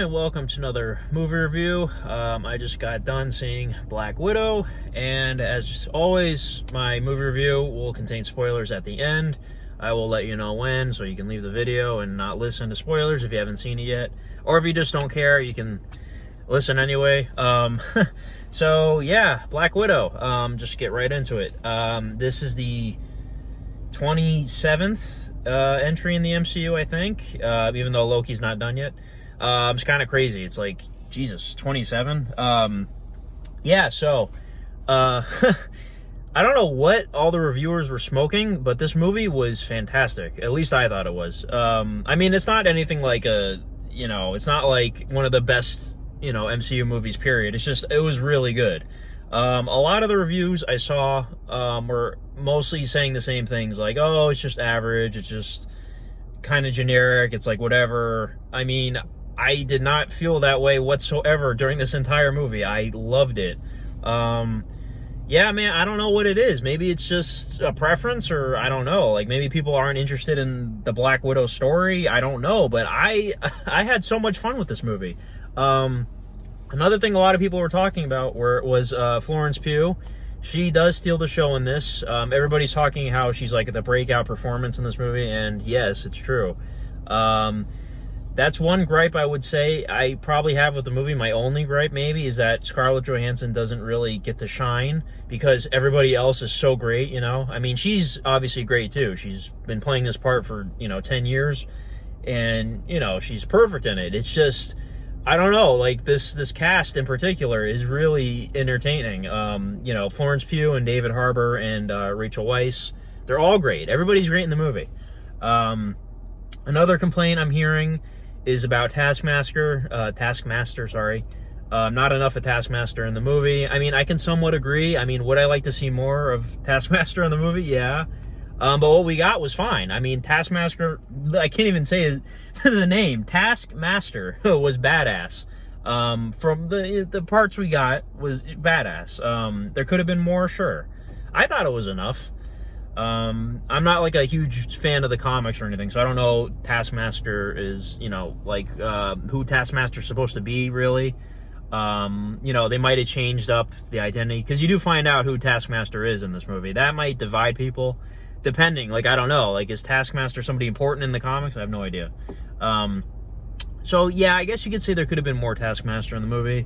and welcome to another movie review. I just got done seeing Black Widow, and as always, my movie review will contain spoilers at the end. I will let you know when, so you can leave the video and not listen to spoilers if you haven't seen it yet. Or if you just don't care, you can listen anyway. So yeah, Black Widow. Just get right into it. This is the 27th entry in the MCU, I think, even though Loki's not done yet. It's kind of crazy. It's like, Jesus, 27? Yeah, so, I don't know what all the reviewers were smoking, but this movie was fantastic. At least I thought it was. I mean, it's not anything like it's not like one of the best, MCU movies, period. It's just, it was really good. A lot of the reviews I saw were mostly saying the same things, like, oh, it's just average, it's just kind of generic, it's like whatever. I mean, I did not feel that way whatsoever during this entire movie. I loved it. Yeah, man, I don't know what it is. Maybe it's just a preference, or I don't know. Like, maybe people aren't interested in the Black Widow story. I don't know, but I had so much fun with this movie. Another thing a lot of people were talking about was Florence Pugh. She does steal the show in this. Everybody's talking how she's like the breakout performance in this movie, and yes, it's true. That's one gripe I would say I probably have with the movie. My only gripe, maybe, is that Scarlett Johansson doesn't really get to shine because everybody else is so great, I mean, she's obviously great, too. She's been playing this part for, 10 years, and, she's perfect in it. It's just, I don't know, like, this cast in particular is really entertaining. Florence Pugh and David Harbour and Rachel Weisz, they're all great. Everybody's great in the movie. Another complaint I'm hearing is about Taskmaster, sorry. Not enough of Taskmaster in the movie. I mean, I can somewhat agree. I mean, would I like to see more of Taskmaster in the movie? Yeah. But what we got was fine. I mean, Taskmaster, I can't even say the name. Taskmaster was badass. From the parts we got was badass. There could have been more, sure. I thought it was enough. I'm not like a huge fan of the comics or anything, so I don't know Taskmaster is, who Taskmaster's supposed to be, really. They might have changed up the identity, because you do find out who Taskmaster is in this movie. That might divide people, depending, I don't know, is Taskmaster somebody important in the comics? I have no idea. So, yeah, I guess you could say there could have been more Taskmaster in the movie.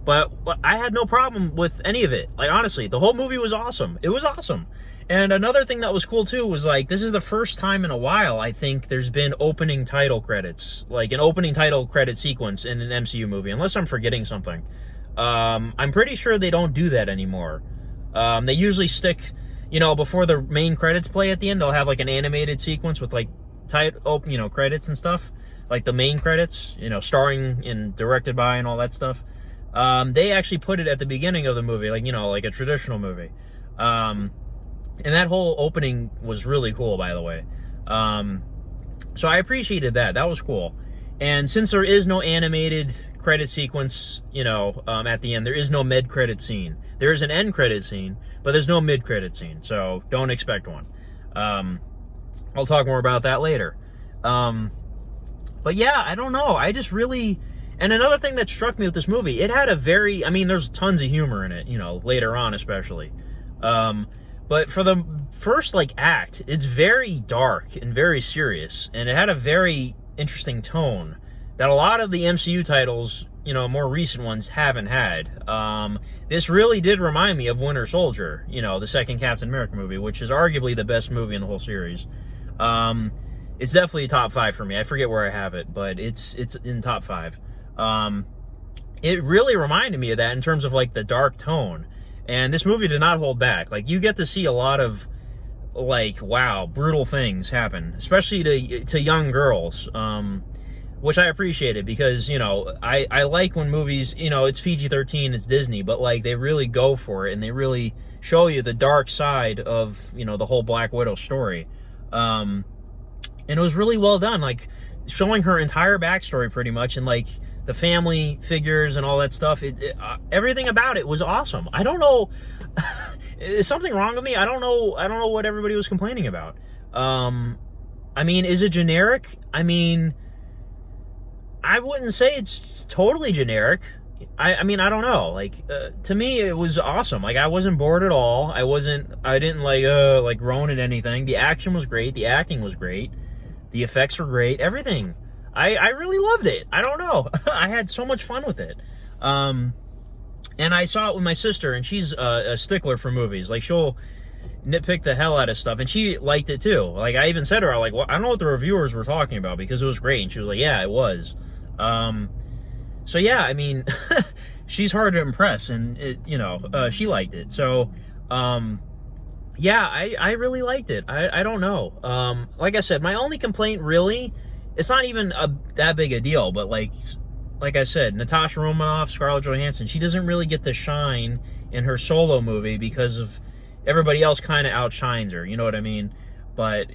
But I had no problem with any of it. Honestly, the whole movie was awesome. It was awesome. And another thing that was cool, too, was, this is the first time in a while, I think, there's been opening title credits. An opening title credit sequence in an MCU movie, unless I'm forgetting something. I'm pretty sure they don't do that anymore. They usually stick, before the main credits play at the end, they'll have, an animated sequence with, credits and stuff. The main credits, starring and directed by and all that stuff. They actually put it at the beginning of the movie, like a traditional movie. And that whole opening was really cool, by the way. So I appreciated that. That was cool. And since there is no animated credit sequence, at the end, there is no mid-credit scene. There is an end credit scene, but there's no mid-credit scene, so don't expect one. I'll talk more about that later. But yeah, I don't know. I just really... And another thing that struck me with this movie, it had there's tons of humor in it, later on especially. But for the first, act, it's very dark and very serious. And it had a very interesting tone that a lot of the MCU titles, more recent ones, haven't had. This really did remind me of Winter Soldier, the second Captain America movie, which is arguably the best movie in the whole series. It's definitely a top 5 for me. I forget where I have it, but it's in top 5. It really reminded me of that in terms of the dark tone, and this movie did not hold back. You get to see a lot of wow, brutal things happen, especially to young girls, which I appreciated, because I like when movies, it's PG-13, it's Disney, but they really go for it and they really show you the dark side of the whole Black Widow story, and it was really well done, showing her entire backstory pretty much, and the family figures and all that stuff. Everything about it was awesome. I don't know, is something wrong with me? I don't know what everybody was complaining about. I mean, is it generic? I mean, I wouldn't say it's totally generic. I mean, I don't know. Like, to me, it was awesome. Like, I wasn't bored at all. I didn't like groan at anything. The action was great. The acting was great. The effects were great. Everything. I really loved it. I don't know. I had so much fun with it. And I saw it with my sister, and she's a stickler for movies. Like, she'll nitpick the hell out of stuff, and she liked it too. Like, I even said to her, like, well, I don't know what the reviewers were talking about because it was great. And she was like, yeah, it was. So yeah, I mean, she's hard to impress, and she liked it. So, yeah, I really liked it. I don't know. Like I said, my only complaint really, it's not even that big a deal, but like I said, Natasha Romanoff, Scarlett Johansson, she doesn't really get to shine in her solo movie because of everybody else kind of outshines her. You know what I mean? But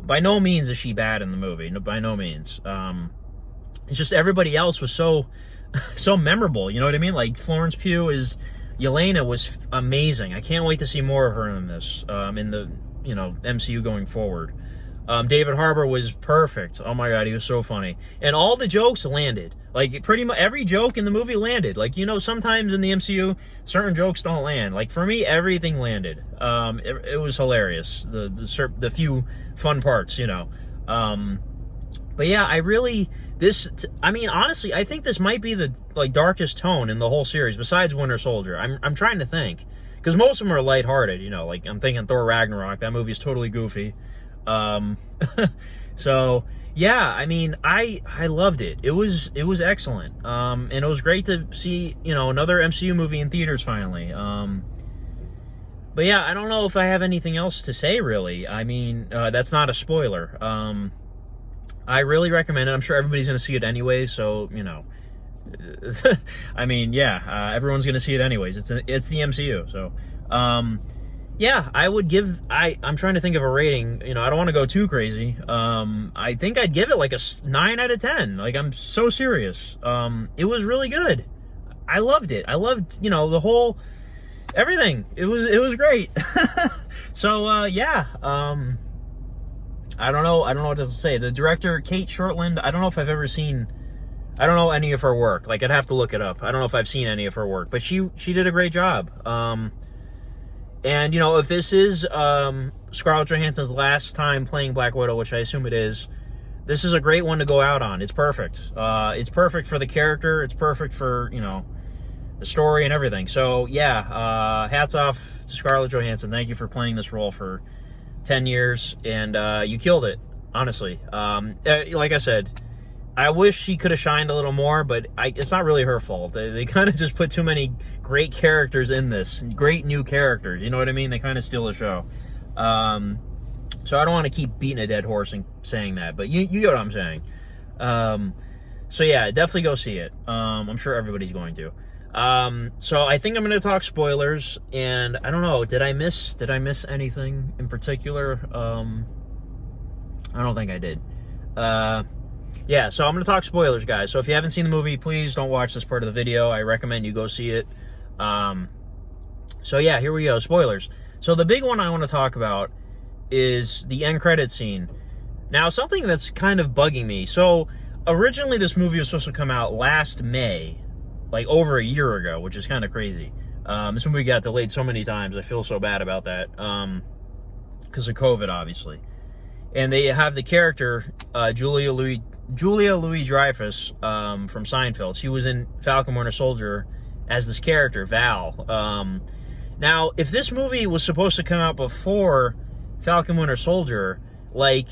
by no means is she bad in the movie. No, by no means. It's just everybody else was so memorable. You know what I mean? Like Florence Pugh Yelena was amazing. I can't wait to see more of her in this, in the MCU going forward. David Harbour was perfect. Oh my God, he was so funny. And all the jokes landed. Like pretty much every joke in the movie landed. Like, sometimes in the MCU, certain jokes don't land. Like for me, everything landed. It was hilarious. The few fun parts, But yeah, honestly, I think this might be the darkest tone in the whole series besides Winter Soldier. I'm trying to think, because most of them are lighthearted. Like I'm thinking Thor Ragnarok. That movie is totally goofy. So yeah, I mean, I loved it. It was excellent. And it was great to see another MCU movie in theaters finally. But yeah, I don't know if I have anything else to say really. I mean, that's not a spoiler. I really recommend it. I'm sure everybody's going to see it anyway, so, I mean, yeah, everyone's going to see it anyways. It's the MCU, so, yeah, I would give, I'm trying to think of a rating, I don't want to go too crazy. I think I'd give it like a 9 out of 10. Like, I'm so serious. It was really good. I loved it. I loved, the whole, everything. It was great. So, yeah, I don't know what to say. The director, Kate Shortland, I don't know if I've ever seen, I don't know any of her work. Like, I'd have to look it up. I don't know if I've seen any of her work, but she did a great job. And, if this is Scarlett Johansson's last time playing Black Widow, which I assume it is, this is a great one to go out on. It's perfect. It's perfect for the character. It's perfect for, the story and everything. So, yeah, hats off to Scarlett Johansson. Thank you for playing this role for 10 years, and you killed it, honestly. Like I said, I wish she could have shined a little more, but it's not really her fault. They kind of just put too many great characters in this, great new characters, you know what I mean? They kind of steal the show. So I don't want to keep beating a dead horse and saying that, but you get what I'm saying. So yeah, definitely go see it. I'm sure everybody's going to. So I think I'm going to talk spoilers, and I don't know, did I miss anything in particular? I don't think I did. Yeah, so I'm going to talk spoilers, guys. So if you haven't seen the movie, please don't watch this part of the video. I recommend you go see it. So yeah, here we go, spoilers. So the big one I want to talk about is the end credits scene. Now, something that's kind of bugging me. So originally this movie was supposed to come out last May, like over a year ago, which is kind of crazy. This movie got delayed so many times. I feel so bad about that, because of COVID, obviously. And they have the character Julia Louis-Dreyfus from Seinfeld. She was in Falcon Winter Soldier as this character, Val. Now, if this movie was supposed to come out before Falcon Winter Soldier, like,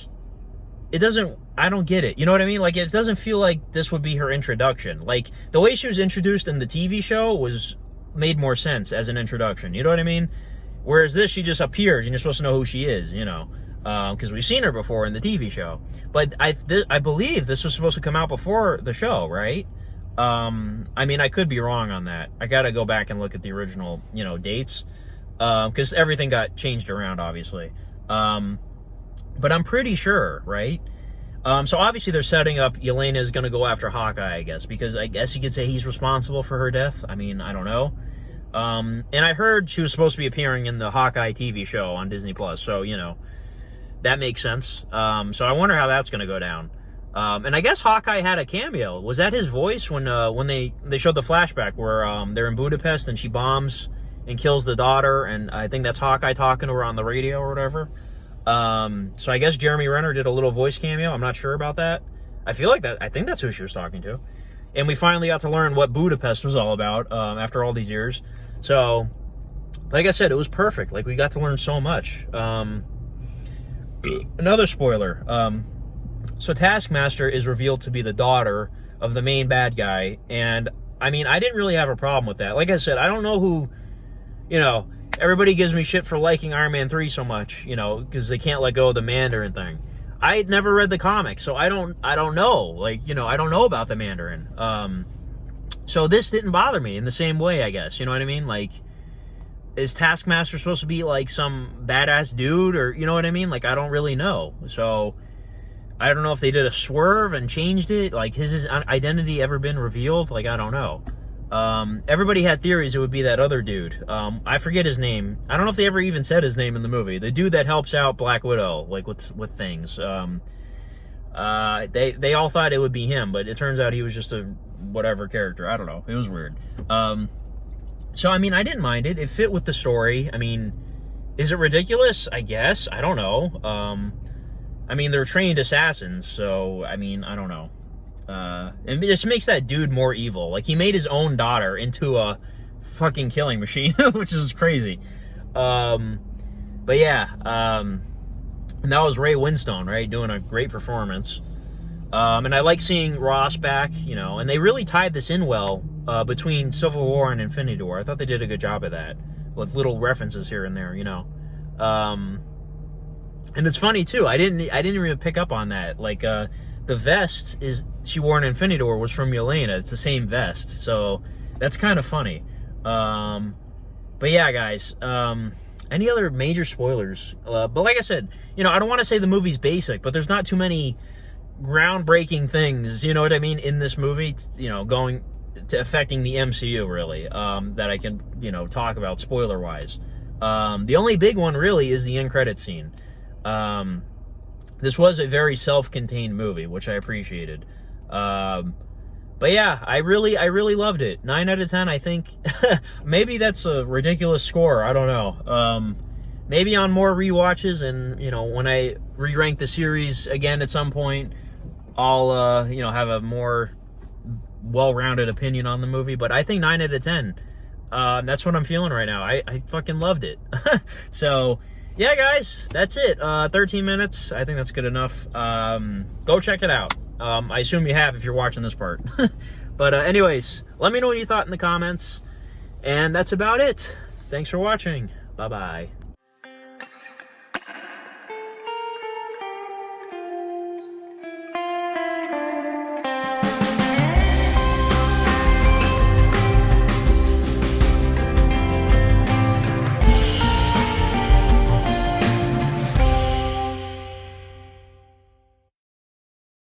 I don't get it. You know what I mean? Like, it doesn't feel like this would be her introduction. Like, the way she was introduced in the TV show made more sense as an introduction. You know what I mean? Whereas this, she just appears and you're supposed to know who she is, because we've seen her before in the TV show. But I believe this was supposed to come out before the show, right? I mean, I could be wrong on that. I gotta go back and look at the original, dates, because everything got changed around, obviously. But I'm pretty sure, right? So obviously they're setting up Yelena is going to go after Hawkeye, I guess, because I guess you could say he's responsible for her death. I mean, I don't know. And I heard she was supposed to be appearing in the Hawkeye TV show on Disney+, so, that makes sense. So I wonder how that's going to go down. And I guess Hawkeye had a cameo. Was that his voice when they showed the flashback where they're in Budapest and she bombs and kills the daughter, and I think that's Hawkeye talking to her on the radio or whatever. So I guess Jeremy Renner did a little voice cameo. I'm not sure about that. I feel like that. I think that's who she was talking to. And we finally got to learn what Budapest was all about after all these years. So, like I said, it was perfect. Like, we got to learn so much. Another spoiler. So Taskmaster is revealed to be the daughter of the main bad guy. And, I mean, I didn't really have a problem with that. Like I said, I don't know who, you know, everybody gives me shit for liking Iron Man 3 so much, you know, because they can't let go of the Mandarin thing. I had never read the comics, so I don't know. Like, you know, I don't know about the Mandarin. So this didn't bother me in the same way, I guess. You know what I mean? Like, is Taskmaster supposed to be like some badass dude, or you know what I mean? Like, I don't really know. So I don't know if they did a swerve and changed it. Like, has his identity ever been revealed? Like, I don't know. Everybody had theories it would be that other dude. I forget his name. I don't know if they ever even said his name in the movie. The dude that helps out Black Widow, like with things. They all thought it would be him, but it turns out he was just a whatever character. I don't know. It was weird. So I mean, I didn't mind it. It fit with the story. I mean, is it ridiculous? I guess. I don't know. I mean, they're trained assassins, so I mean, I don't know. And it just makes that dude more evil. Like, he made his own daughter into a fucking killing machine, which is crazy. But yeah, and that was Ray Winstone, right? Doing a great performance. And I like seeing Ross back, you know, and they really tied this in well, between Civil War and Infinity War. I thought they did a good job of that, with little references here and there, you know. And it's funny too, I didn't even pick up on that. Like, the vest she wore in Infinity War was from Yelena. It's the same vest, so that's kind of funny. But yeah, guys, any other major spoilers? But like I said, you know, I don't want to say the movie's basic, but there's not too many groundbreaking things, you know what I mean, in this movie, you know, going to affecting the MCU, really, that I can, you know, talk about spoiler-wise. The only big one, really, is the end credit scene. This was a very self-contained movie, which I appreciated. But yeah, I really loved it. 9 out of 10, I think. Maybe that's a ridiculous score. I don't know. Maybe on more rewatches, and, you know, when I re-rank the series again at some point, I'll, you know, have a more well-rounded opinion on the movie. But I think 9 out of 10. That's what I'm feeling right now. I fucking loved it. So, yeah, guys, that's it. 13 minutes. I think that's good enough. Go check it out. I assume you have if you're watching this part. But anyways, let me know what you thought in the comments. And that's about it. Thanks for watching. Bye-bye.